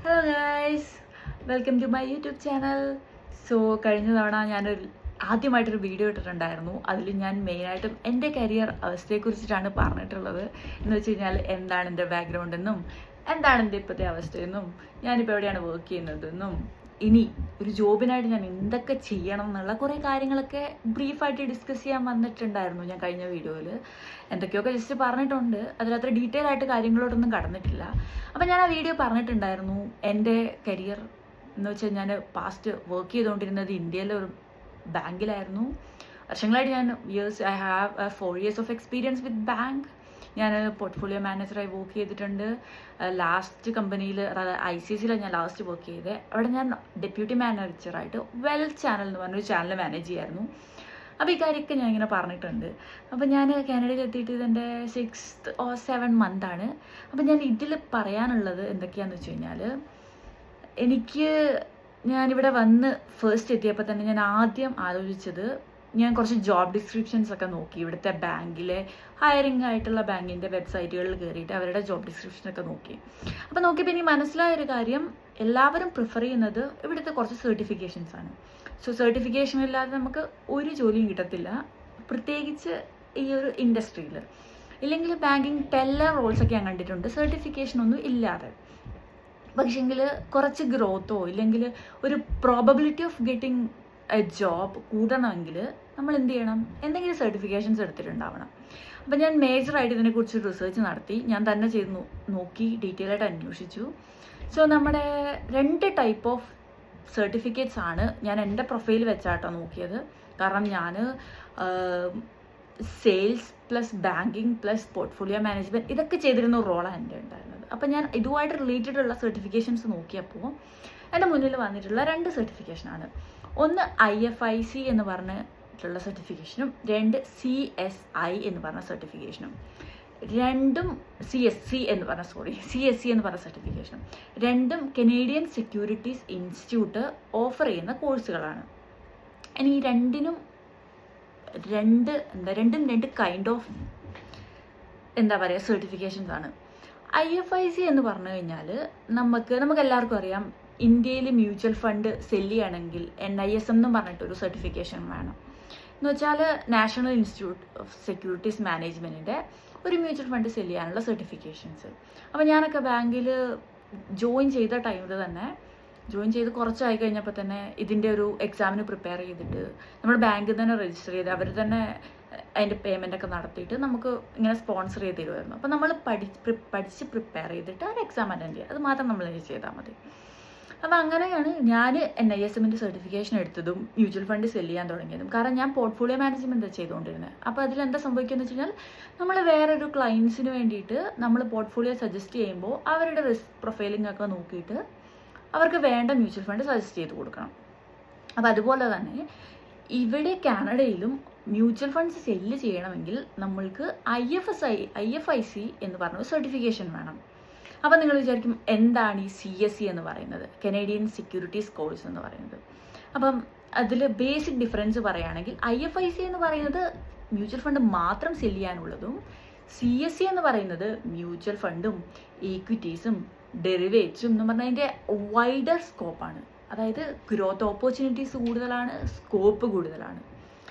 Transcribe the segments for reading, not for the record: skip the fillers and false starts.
Hello guys, welcome to my YouTube channel. So കഴിഞ്ഞ തവണ ഞാനൊരു ആദ്യമായിട്ടൊരു വീഡിയോ ഇട്ടിട്ടുണ്ടായിരുന്നു. അതിൽ ഞാൻ മെയിനായിട്ടും എൻ്റെ കരിയർ അവസ്ഥയെക്കുറിച്ചിട്ടാണ് പറഞ്ഞിട്ടുള്ളത്. എന്ന് വെച്ച് കഴിഞ്ഞാൽ എന്താണ് എൻ്റെ ബാക്ക്ഗ്രൗണ്ട് എന്നും എന്താണ് എൻ്റെ ഇപ്പോഴത്തെ അവസ്ഥയെന്നും ഞാനിപ്പോൾ എവിടെയാണ് വർക്ക് ചെയ്യുന്നതെന്നും ഇനി ഒരു ജോബിനായിട്ട് ഞാൻ എന്തൊക്കെ ചെയ്യണം എന്നുള്ള കുറേ കാര്യങ്ങളൊക്കെ ബ്രീഫായിട്ട് ഡിസ്കസ് ചെയ്യാൻ വന്നിട്ടുണ്ടായിരുന്നു ഞാൻ കഴിഞ്ഞ വീഡിയോയിൽ. എന്തൊക്കെയൊക്കെ ജസ്റ്റ് പറഞ്ഞിട്ടുണ്ട്, അതിലത്ര ഡീറ്റെയിൽ ആയിട്ട് കാര്യങ്ങളോടൊന്നും കടന്നിട്ടില്ല. അപ്പം ഞാൻ ആ വീഡിയോ പറഞ്ഞിട്ടുണ്ടായിരുന്നു എൻ്റെ കരിയർ എന്ന് വെച്ചാൽ ഞാൻ പാസ്റ്റ് വർക്ക് ചെയ്തുകൊണ്ടിരുന്നത് ഇന്ത്യയിലെ ഒരു ബാങ്കിലായിരുന്നു. വർഷങ്ങളായിട്ട് ഞാൻ I have 4 years of experience with bank. ഞാൻ പോർട്ട്ഫോളിയോ മാനേജറായി വർക്ക് ചെയ്തിട്ടുണ്ട്. ലാസ്റ്റ് കമ്പനിയിൽ, അതായത് ICICIയിലാണ് ഞാൻ ലാസ്റ്റ് വർക്ക് ചെയ്തത്. അവിടെ ഞാൻ ഡെപ്യൂട്ടി മാനേജറായിട്ട് വെൽത്ത് ചാനൽ എന്ന് പറഞ്ഞൊരു ചാനൽ മാനേജ് ചെയ്യായിരുന്നു. അപ്പോൾ ഈ കാര്യമൊക്കെ ഞാൻ ഇങ്ങനെ പറഞ്ഞിട്ടുണ്ട്. അപ്പോൾ ഞാൻ കാനഡയിൽ എത്തിയിട്ട് ഇതെൻ്റെ 6th or 7th മന്താണ്. അപ്പോൾ ഞാൻ ഇതിൽ പറയാനുള്ളത് എന്തൊക്കെയാണെന്ന് വെച്ച് കഴിഞ്ഞാൽ, ഞാനിവിടെ വന്ന് ഫസ്റ്റ് എത്തിയപ്പോൾ തന്നെ ഞാൻ ആദ്യം ആലോചിച്ചത്, ഞാൻ കുറച്ച് ജോബ് ഡിസ്ക്രിപ്ഷൻസ് ഒക്കെ നോക്കി. ഇവിടുത്തെ ബാങ്കിലെ ഹയറിംഗ് ആയിട്ടുള്ള ബാങ്കിൻ്റെ വെബ്സൈറ്റുകളിൽ കയറിയിട്ട് അവരുടെ ജോബ് ഡിസ്ക്രിപ്ഷനൊക്കെ നോക്കി. അപ്പോൾ നോക്കിയപ്പോൾ എനിക്ക് മനസ്സിലായൊരു കാര്യം, എല്ലാവരും പ്രിഫർ ചെയ്യുന്നത് ഇവിടുത്തെ കുറച്ച് സർട്ടിഫിക്കേഷൻസ് ആണ്. സോ സർട്ടിഫിക്കേഷൻ ഇല്ലാതെ നമുക്ക് ഒരു ജോലിയും കിട്ടത്തില്ല, പ്രത്യേകിച്ച് ഈ ഒരു ഇൻഡസ്ട്രിയിൽ. ഇല്ലെങ്കിൽ ബാങ്കിങ് ടെല്ലർ റോൾസൊക്കെ ഞാൻ കണ്ടിട്ടുണ്ട് സർട്ടിഫിക്കേഷനൊന്നും ഇല്ലാതെ. പക്ഷെങ്കിൽ കുറച്ച് ഗ്രോത്തോ ഇല്ലെങ്കിൽ ഒരു probability of getting a job കൂടണമെങ്കിൽ നമ്മൾ എന്ത് ചെയ്യണം, എന്തെങ്കിലും സർട്ടിഫിക്കേഷൻസ് എടുത്തിട്ടുണ്ടാവണം. അപ്പം ഞാൻ മേജറായിട്ട് ഇതിനെക്കുറിച്ച് റിസർച്ച് നടത്തി, ഞാൻ തന്നെ ചെയ്ത് നോക്കി, ഡീറ്റെയിൽ ആയിട്ട് അന്വേഷിച്ചു. സോ നമ്മുടെ 2 ടൈപ്പ് ഓഫ് സർട്ടിഫിക്കറ്റ്സ് ആണ് ഞാൻ എൻ്റെ പ്രൊഫൈൽ വെച്ചാട്ടോ നോക്കിയത്. കാരണം ഞാൻ sales plus banking plus portfolio management ഇതൊക്കെ ചെയ്തിരുന്ന ഒരു റോളാണ് എൻ്റെ ഉണ്ടായിരുന്നത്. അപ്പം ഞാൻ ഇതുമായിട്ട് റിലേറ്റഡ് ഉള്ള സർട്ടിഫിക്കേഷൻസ് നോക്കിയപ്പോൾ എൻ്റെ മുന്നിൽ വന്നിട്ടുള്ള 2 സർട്ടിഫിക്കേഷനാണ്. ഒന്ന് IFIC എന്ന് പറഞ്ഞിട്ടുള്ള സർട്ടിഫിക്കേഷനും 2 CSI എന്ന് പറഞ്ഞ സർട്ടിഫിക്കേഷനും. രണ്ടും CSC എന്ന് പറഞ്ഞ സർട്ടിഫിക്കേഷനും രണ്ടും കനേഡിയൻ സെക്യൂരിറ്റീസ് ഇൻസ്റ്റിറ്റ്യൂട്ട് ഓഫർ ചെയ്യുന്ന കോഴ്സുകളാണ്. ഇനി ഈ രണ്ടും രണ്ട് കൈൻഡ് ഓഫ് സർട്ടിഫിക്കേഷൻസ് ആണ്. IFIC എന്ന് പറഞ്ഞു കഴിഞ്ഞാൽ നമുക്ക് എല്ലാവർക്കും അറിയാം, ഇന്ത്യയിൽ മ്യൂച്വൽ ഫണ്ട് സെല്ല് ചെയ്യണമെങ്കിൽ NISM എന്ന് പറഞ്ഞിട്ടൊരു സർട്ടിഫിക്കേഷൻ വേണം. എന്ന് വെച്ചാൽ നാഷണൽ ഇൻസ്റ്റിറ്റ്യൂട്ട് ഓഫ് സെക്യൂരിറ്റീസ് മാനേജ്മെൻറ്റിൻ്റെ ഒരു മ്യൂച്വൽ ഫണ്ട് സെല്ല് ചെയ്യാനുള്ള സർട്ടിഫിക്കേഷൻസ്. അപ്പോൾ ഞാനൊക്കെ ബാങ്കിൽ ജോയിൻ ചെയ്ത് കുറച്ചായി കഴിഞ്ഞപ്പോൾ തന്നെ ഇതിൻ്റെ ഒരു എക്സാമിന് പ്രിപ്പയർ ചെയ്തിട്ട് നമ്മൾ ബാങ്കിൽ തന്നെ രജിസ്റ്റർ ചെയ്ത് അവർ തന്നെ അതിൻ്റെ പേയ്മെൻ്റൊക്കെ നടത്തിയിട്ട് നമുക്ക് ഇങ്ങനെ സ്പോൺസർ ചെയ്ത് തരുമായിരുന്നു. അപ്പോൾ നമ്മൾ പഠിച്ച് പ്രിപ്പയർ ചെയ്തിട്ട് ആ എക്സാം അറ്റൻഡ് ചെയ്യുക, അത് മാത്രം നമ്മൾ ചെയ്താൽ മതി. അപ്പോൾ അങ്ങനെയാണ് ഞാൻ NISMൻ്റെ സർട്ടിഫിക്കേഷൻ എടുത്തതും മ്യൂച്വൽ ഫണ്ട് സെല്ല് ചെയ്യാൻ തുടങ്ങിയതും. കാരണം ഞാൻ പോർട്ട്ഫോളിയോ മാനേജ്മെൻറ്റ് ചെയ്തുകൊണ്ടിരുന്നത്. അപ്പോൾ അതിലെന്താ സംഭവിക്കുകയെന്ന് വെച്ച് കഴിഞ്ഞാൽ, നമ്മൾ വേറൊരു ക്ലയൻസിന് വേണ്ടിയിട്ട് നമ്മൾ പോർട്ട്ഫോളിയോ സജസ്റ്റ് ചെയ്യുമ്പോൾ അവരുടെ റിസ്ക് പ്രൊഫൈലിംഗ് ഒക്കെ നോക്കിയിട്ട് അവർക്ക് വേണ്ട മ്യൂച്വൽ ഫണ്ട് സജസ്റ്റ് ചെയ്ത് കൊടുക്കണം. അപ്പോൾ അതുപോലെ തന്നെ ഇവിടെ കാനഡയിലും മ്യൂച്വൽ ഫണ്ട്സ് സെല്ല് ചെയ്യണമെങ്കിൽ നമ്മൾക്ക് IFIC എന്ന് പറഞ്ഞ സർട്ടിഫിക്കേഷൻ വേണം. അപ്പോൾ നിങ്ങൾ വിചാരിക്കും, എന്താണ് ഈ CSC എന്ന് പറയുന്നത്, കനേഡിയൻ സെക്യൂരിറ്റീസ് കോഴ്സ് എന്ന് പറയുന്നത്? അപ്പം അതിൽ ബേസിക് ഡിഫറൻസ് പറയുകയാണെങ്കിൽ, IFIC എന്ന് പറയുന്നത് മ്യൂച്വൽ ഫണ്ട് മാത്രം സെല്ല് ചെയ്യാനുള്ളതും CSC എന്ന് പറയുന്നത് മ്യൂച്വൽ ഫണ്ടും ഈക്വിറ്റീസും ഡെറിവേറ്റ്സും എന്ന് പറഞ്ഞാൽ അതിൻ്റെ വൈഡർ സ്കോപ്പാണ്. അതായത് ഗ്രോത്ത് ഓപ്പർച്യൂണിറ്റീസ് കൂടുതലാണ്, സ്കോപ്പ് കൂടുതലാണ്.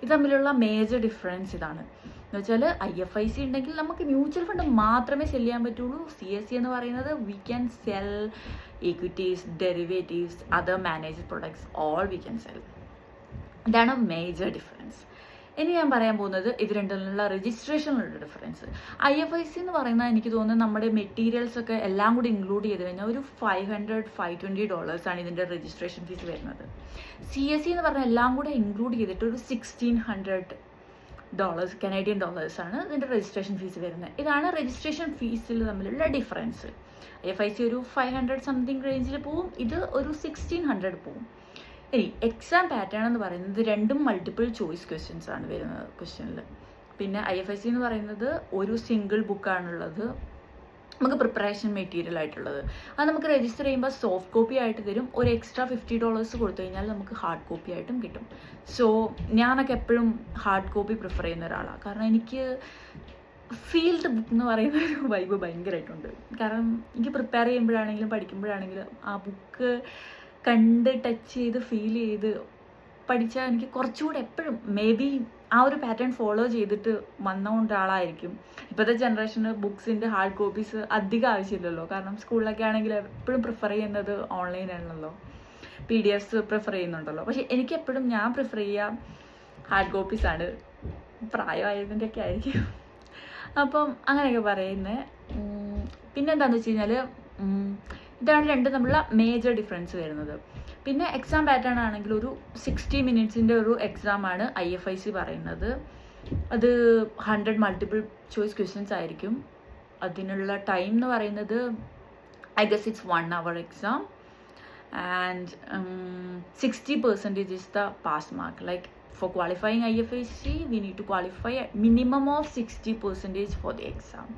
ഇത് തമ്മിലുള്ള മേജർ ഡിഫറൻസ് ഇതാണ്. എന്ന് വെച്ചാൽ IFIC ഉണ്ടെങ്കിൽ നമുക്ക് മ്യൂച്വൽ ഫണ്ട് മാത്രമേ സെല് ചെയ്യാൻ പറ്റുള്ളൂ. CSC എന്ന് പറയുന്നത് we can sell equities, derivatives, other managed products, all we can sell. ഇതാണ് മേജർ ഡിഫറൻസ്. ഇനി ഞാൻ പറയാൻ പോകുന്നത് ഇത് രണ്ടിലുള്ള രജിസ്ട്രേഷനിലുള്ള ഡിഫറൻസ്. IFIC എന്ന് പറയുന്നത് എനിക്ക് തോന്നുന്നത് നമ്മുടെ മെറ്റീരിയൽസ് ഒക്കെ എല്ലാം കൂടി ഇൻക്ലൂഡ് ചെയ്ത് കഴിഞ്ഞാൽ ഒരു $520 ആണ് ഇതിൻ്റെ രജിസ്ട്രേഷൻ ഫീസ് വരുന്നത്. CSC എന്ന് പറഞ്ഞാൽ എല്ലാം കൂടെ ഇൻക്ലൂഡ് ചെയ്തിട്ട് ഒരു $1,600 കനേഡിയൻ ഡോളേഴ്സ് ആണ് ഇതിൻ്റെ രജിസ്ട്രേഷൻ ഫീസ് വരുന്നത്. ഇതാണ് രജിസ്ട്രേഷൻ ഫീസിൽ തമ്മിലുള്ള ഡിഫറൻസ്. IFIC ഒരു 500 സംതിങ് റേഞ്ചിൽ പോവും, ഇത് ഒരു 1,600 പോവും. ഇനി എക്സാം പാറ്റേൺ എന്ന് പറയുന്നത് രണ്ടും മൾട്ടിപ്പിൾ ചോയ്സ് ക്വസ്റ്റ്യൻസ് ആണ് വരുന്നത് ക്വസ്റ്റ്യനിൽ. പിന്നെ IFIC എന്ന് പറയുന്നത് ഒരു സിംഗിൾ ബുക്കാണുള്ളത്, നമുക്ക് പ്രിപ്പറേഷൻ മെറ്റീരിയൽ ആയിട്ടുള്ളത്. അത് നമുക്ക് രജിസ്റ്റർ ചെയ്യുമ്പോൾ സോഫ്റ്റ് കോപ്പി ആയിട്ട് തരും. ഒരു എക്സ്ട്രാ $50 കൊടുത്തു കഴിഞ്ഞാൽ നമുക്ക് ഹാർഡ് കോപ്പി ആയിട്ടും കിട്ടും. സോ ഞാനൊക്കെ എപ്പോഴും ഹാർഡ് കോപ്പി പ്രിഫർ ചെയ്യുന്ന ഒരാളാണ്. കാരണം എനിക്ക് ഫീൽ ദ ബുക്ക് എന്ന് പറയുന്ന ഒരു വൈബ് ഭയങ്കരമായിട്ടുണ്ട്. കാരണം എനിക്ക് പ്രിപ്പയർ ചെയ്യുമ്പോഴാണെങ്കിലും പഠിക്കുമ്പോഴാണെങ്കിലും ആ ബുക്ക് കണ്ട് ടച്ച് ചെയ്ത് ഫീൽ ചെയ്ത് പഠിച്ചാൽ എനിക്ക് കുറച്ചുകൂടെ എപ്പോഴും മേ ബി ആ ഒരു പാറ്റേൺ ഫോളോ ചെയ്തിട്ട് വന്നുകൊണ്ട് ഒരാളായിരിക്കും. ഇപ്പോഴത്തെ ജനറേഷന് ബുക്സിൻ്റെ ഹാർഡ് കോപ്പീസ് അധികം ആവശ്യമില്ലല്ലോ. കാരണം സ്കൂളിലൊക്കെ ആണെങ്കിൽ എപ്പോഴും പ്രിഫർ ചെയ്യുന്നത് ഓൺലൈനാണല്ലോ, PDF പ്രിഫർ ചെയ്യുന്നുണ്ടല്ലോ. പക്ഷെ എനിക്കെപ്പോഴും ഞാൻ പ്രിഫർ ചെയ്യുക ഹാർഡ് കോപ്പീസാണ്. പ്രായമായതിൻ്റെയൊക്കെ ആയിരിക്കും. അപ്പം അങ്ങനെയൊക്കെ പറയുന്നത്. പിന്നെ എന്താണെന്ന് വെച്ച് കഴിഞ്ഞാൽ ഇതാണ് രണ്ടും തമ്മിലുള്ള മേജർ ഡിഫറൻസ് വരുന്നത്. പിന്നെ എക്സാം പാറ്റേൺ ആണെങ്കിൽ ഒരു 60 മിനിറ്റ്സിൻ്റെ ഒരു എക്സാമാണ് IFIC പറയുന്നത്. അത് 100 മൾട്ടിപ്പിൾ ചോയ്സ് ക്വസ്റ്റ്യൻസ് ആയിരിക്കും. അതിനുള്ള ടൈം എന്ന് പറയുന്നത് I guess it's 1 hour exam and 60% is the pass mark. Like for qualifying IFIC we need to qualify a minimum of 60% for the exam.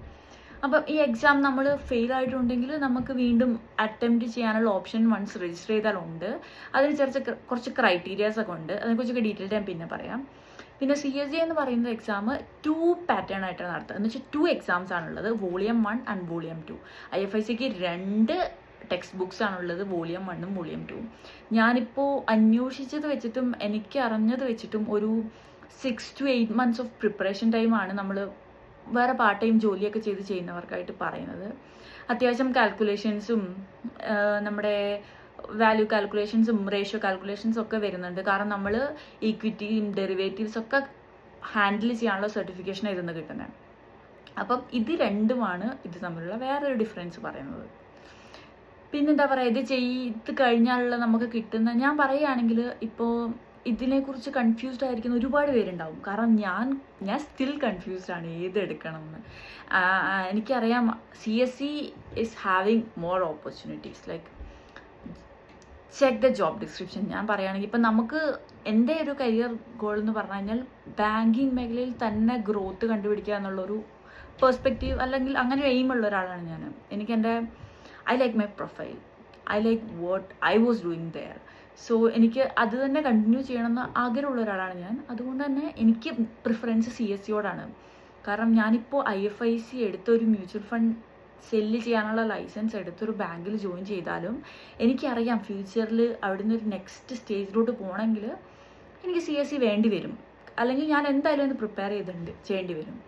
അപ്പം ഈ എക്സാം നമ്മൾ ഫെയിൽ ആയിട്ടുണ്ടെങ്കിൽ നമുക്ക് വീണ്ടും അറ്റംപ്റ്റ് ചെയ്യാനുള്ള ഓപ്ഷൻ വൺസ് രജിസ്റ്റർ ചെയ്താലുണ്ട്. അതിന് കുറച്ച് ക്രൈറ്റീരിയാസ് ഒക്കെ ഉണ്ട്. അതിനെക്കുറിച്ചൊക്കെ ഡീറ്റെയിൽ ഞാൻ പിന്നെ പറയാം. പിന്നെ CSE എന്ന് പറയുന്ന എക്സാം 2 പാറ്റേൺ ആയിട്ടാണ് നടത്തുക. എന്ന് വെച്ചാൽ 2 എക്സാംസ് ആണുള്ളത്, Volume 1 and Volume 2. IFICക്ക് 2 text books ആണുള്ളത്, Volume 1ഉം Volume 2ഉം. ഞാനിപ്പോൾ അന്വേഷിച്ചത് വെച്ചിട്ടും എനിക്ക് അറിഞ്ഞത് വെച്ചിട്ടും ഒരു 6 to 8 months ഓഫ് പ്രിപ്പറേഷൻ ടൈമാണ് നമ്മൾ വേറെ പാർട്ട് ടൈം ജോലിയൊക്കെ ചെയ്യുന്നവർക്കായിട്ട് പറയുന്നത്. അത്യാവശ്യം കാൽക്കുലേഷൻസും നമ്മുടെ വാല്യൂ കാൽക്കുലേഷൻസും റേഷ്യോ കാൽക്കുലേഷൻസും ഒക്കെ വരുന്നുണ്ട്. കാരണം നമ്മൾ ഈക്വിറ്റിയും ഡെറിവേറ്റീവ്സ് ഒക്കെ ഹാൻഡിൽ ചെയ്യാനുള്ള സർട്ടിഫിക്കേഷൻ ഇരുന്ന് കിട്ടുന്നത്. അപ്പം ഇത് രണ്ടുമാണ് ഇത് തമ്മിലുള്ള വേറൊരു ഡിഫറൻസ് പറയുന്നത്. പിന്നെന്താ പറയുക, ഇത് ചെയ്ത് കഴിഞ്ഞാലുള്ള നമുക്ക് കിട്ടുന്ന, ഞാൻ പറയുകയാണെങ്കിൽ ഇപ്പോൾ ഇതിനെക്കുറിച്ച് കൺഫ്യൂസ്ഡ് ആയിരിക്കുന്ന ഒരുപാട് പേരുണ്ടാവും. കാരണം ഞാൻ സ്റ്റിൽ കൺഫ്യൂസ്ഡ് ആണ് ഏതെടുക്കണം എന്ന്. എനിക്കറിയാം CSE is having more opportunities. Like check the job description. ഞാൻ പറയുകയാണെങ്കിൽ ഇപ്പം നമുക്ക് എൻ്റെ ഒരു കരിയർ ഗോൾ എന്ന് പറഞ്ഞു കഴിഞ്ഞാൽ ബാങ്കിങ് മേഖലയിൽ തന്നെ ഗ്രോത്ത് കണ്ടുപിടിക്കുക എന്നുള്ളൊരു പെർസ്പെക്റ്റീവ് അല്ലെങ്കിൽ അങ്ങനെ ഒരു എയിമുള്ള ഒരാളാണ് ഞാൻ. എനിക്ക് I like my profile. I like what I was doing there. So എനിക്ക് അത് തന്നെ കണ്ടിന്യൂ ചെയ്യണമെന്ന് ആഗ്രഹമുള്ള ഒരാളാണ് ഞാൻ. അതുകൊണ്ട് തന്നെ എനിക്ക് പ്രിഫറൻസ് CSEയോടാണ്. കാരണം ഞാനിപ്പോൾ IFIC എടുത്തൊരു മ്യൂച്വൽ ഫണ്ട് സെല്ല് ചെയ്യാനുള്ള ലൈസൻസ് എടുത്തൊരു ബാങ്കിൽ ജോയിൻ ചെയ്താലും എനിക്കറിയാം ഫ്യൂച്ചറിൽ അവിടെ നിന്ന് ഒരു നെക്സ്റ്റ് സ്റ്റേജിലോട്ട് പോകണമെങ്കിൽ എനിക്ക് CSE വേണ്ടി വരും. അല്ലെങ്കിൽ ഞാൻ എന്തായാലും അത് പ്രിപ്പയർ ചെയ്യേണ്ടി വരും.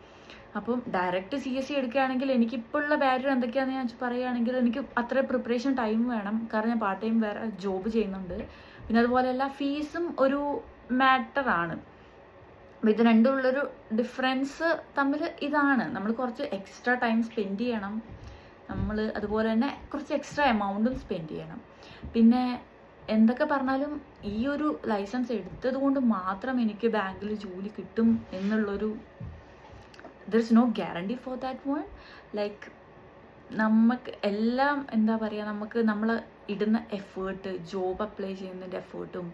അപ്പം ഡയറക്റ്റ് CSE എടുക്കുകയാണെങ്കിൽ എനിക്കിപ്പോൾ ഉള്ള ബാരിയർ എന്തൊക്കെയാണെന്ന് ഞാൻ പറയുകയാണെങ്കിൽ എനിക്ക് അത്ര പ്രിപ്പറേഷൻ ടൈം വേണം. കാരണം ഞാൻ പാർട്ട് ടൈം വേറെ ജോബ് ചെയ്യുന്നുണ്ട്. പിന്നെ അതുപോലെയല്ല ഫീസും ഒരു മാറ്ററാണ്. അപ്പോൾ ഇത് രണ്ടുമുള്ളൊരു ഡിഫറൻസ് തമ്മിൽ ഇതാണ്. നമ്മൾ കുറച്ച് എക്സ്ട്രാ ടൈം സ്പെൻഡ് ചെയ്യണം. നമ്മൾ അതുപോലെ തന്നെ കുറച്ച് എക്സ്ട്രാ എമൗണ്ടും സ്പെൻഡ് ചെയ്യണം. പിന്നെ എന്തൊക്കെ പറഞ്ഞാലും ഈ ഒരു ലൈസൻസ് എടുത്തത് കൊണ്ട് മാത്രം എനിക്ക് ബാങ്കിൽ ജോലി കിട്ടും എന്നുള്ളൊരു there is no guarantee for that one. Like നമുക്ക് എല്ലാം എന്താ പറയുക, നമ്മൾ ഇടുന്ന എഫേർട്ട്, ജോബ് അപ്ലൈ ചെയ്യുന്നതിൻ്റെ എഫേർട്ടും.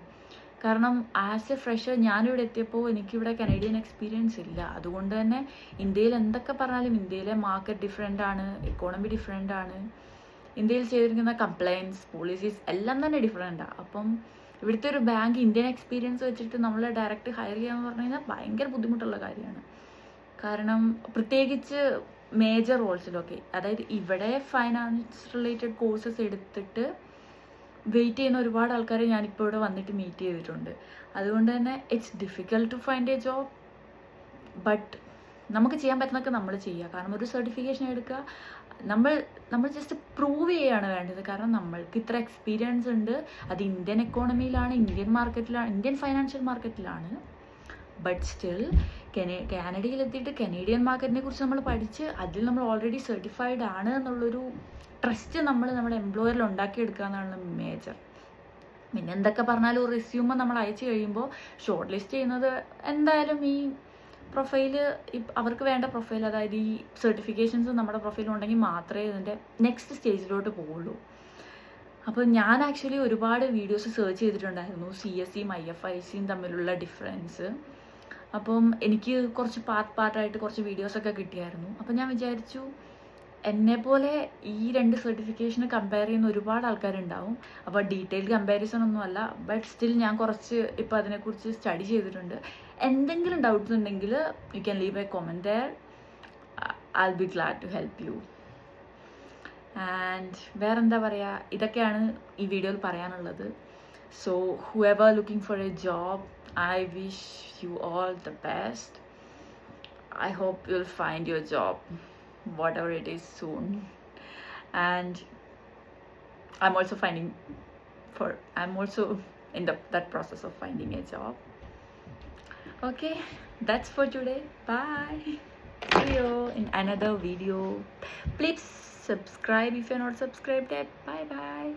കാരണം ആസ് എ ഫ്രഷർ ഞാനിവിടെ എത്തിയപ്പോൾ എനിക്കിവിടെ കനേഡിയൻ എക്സ്പീരിയൻസ് ഇല്ല. അതുകൊണ്ട് തന്നെ ഇന്ത്യയിൽ എന്തൊക്കെ പറഞ്ഞാലും ഇന്ത്യയിലെ മാർക്കറ്റ് ഡിഫറെൻ്റ് ആണ്, എക്കോണമി ഡിഫറെൻ്റ് ആണ്, ഇന്ത്യയിൽ ചെയ്തിരിക്കുന്ന കംപ്ലയൻസ് പോളിസീസ് എല്ലാം തന്നെ ഡിഫറെൻ്റാണ്. അപ്പം ഇവിടുത്തെ ഒരു ബാങ്ക് ഇന്ത്യൻ എക്സ്പീരിയൻസ് വെച്ചിട്ട് നമ്മളെ ഡയറക്റ്റ് ഹയർ ചെയ്യാന്ന് പറഞ്ഞു കഴിഞ്ഞാൽ ഭയങ്കര ബുദ്ധിമുട്ടുള്ള കാര്യമാണ്. കാരണം പ്രത്യേകിച്ച് മേജർ റോൾസിലൊക്കെ, അതായത് ഇവിടെ ഫൈനാൻസ് റിലേറ്റഡ് കോഴ്സസ് എടുത്തിട്ട് വെയിറ്റ് ചെയ്യുന്ന ഒരുപാട് ആൾക്കാരെ ഞാനിപ്പോൾ ഇവിടെ വന്നിട്ട് മീറ്റ് ചെയ്തിട്ടുണ്ട്. അതുകൊണ്ട് തന്നെ it's difficult to find a job. But നമുക്ക് ചെയ്യാൻ പറ്റുന്നതൊക്കെ നമ്മൾ ചെയ്യുക. കാരണം ഒരു സർട്ടിഫിക്കേഷൻ എടുക്കുക, നമ്മൾ ജസ്റ്റ് പ്രൂവ് ചെയ്യുകയാണ് വേണ്ടത്. കാരണം നമ്മൾക്ക് ഇത്ര എക്സ്പീരിയൻസ് ഉണ്ട്, അത് ഇന്ത്യൻ എക്കോണമിയിലാണ്, ഇന്ത്യൻ മാർക്കറ്റിലാണ്, ഇന്ത്യൻ ഫൈനാൻഷ്യൽ മാർക്കറ്റിലാണ്. ബട്ട് സ്റ്റിൽ കാനഡയിലെത്തിയിട്ട് കനേഡിയൻ മാർക്കറ്റിനെ കുറിച്ച് നമ്മൾ പഠിച്ച് അതിൽ നമ്മൾ ഓൾറെഡി സർട്ടിഫൈഡ് ആണ് എന്നുള്ളൊരു ട്രസ്റ്റ് നമ്മുടെ എംപ്ലോയറിൽ ഉണ്ടാക്കിയെടുക്കുക എന്നാണ് മേജർ. പിന്നെ എന്തൊക്കെ പറഞ്ഞാലും ഒരു റെസ്യൂമ് നമ്മൾ അയച്ചു കഴിയുമ്പോൾ ഷോർട്ട് ലിസ്റ്റ് ചെയ്യുന്നത് എന്തായാലും ഈ പ്രൊഫൈല്, അവർക്ക് വേണ്ട പ്രൊഫൈൽ, അതായത് ഈ സർട്ടിഫിക്കേഷൻസ് നമ്മുടെ പ്രൊഫൈൽ ഉണ്ടെങ്കിൽ മാത്രമേ ഇതിൻ്റെ നെക്സ്റ്റ് സ്റ്റേജിലോട്ട് പോവുള്ളൂ. അപ്പോൾ ഞാൻ ആക്ച്വലി ഒരുപാട് വീഡിയോസ് സെർച്ച് ചെയ്തിട്ടുണ്ടായിരുന്നു CSEയും IFICയും തമ്മിലുള്ള ഡിഫറൻസ്. അപ്പം എനിക്ക് കുറച്ച് പാർട്ടായിട്ട് കുറച്ച് വീഡിയോസൊക്കെ കിട്ടിയായിരുന്നു. അപ്പം ഞാൻ വിചാരിച്ചു എന്നെപ്പോലെ ഈ 2 സർട്ടിഫിക്കേഷന് കമ്പയർ ചെയ്യുന്ന ഒരുപാട് ആൾക്കാരുണ്ടാവും. അപ്പോൾ ഡീറ്റെയിൽ കമ്പാരിസൺ ഒന്നുമല്ല, ബട്ട് സ്റ്റിൽ ഞാൻ കുറച്ച് ഇപ്പോൾ അതിനെക്കുറിച്ച് സ്റ്റഡി ചെയ്തിട്ടുണ്ട്. എന്തെങ്കിലും ഡൗട്ട്സ് ഉണ്ടെങ്കിൽ you can leave a comment there. I'll be glad to help you. And വേറെന്താ പറയുക, ഇതൊക്കെയാണ് ഈ വീഡിയോയിൽ പറയാനുള്ളത്. So whoever looking for a job, I wish you all the best. I hope you'll find your job, whatever it is, soon. And I'm also in that process of finding a job. Okay, that's for today. Bye. See you in another video. Please subscribe if you're not subscribed yet. Bye bye.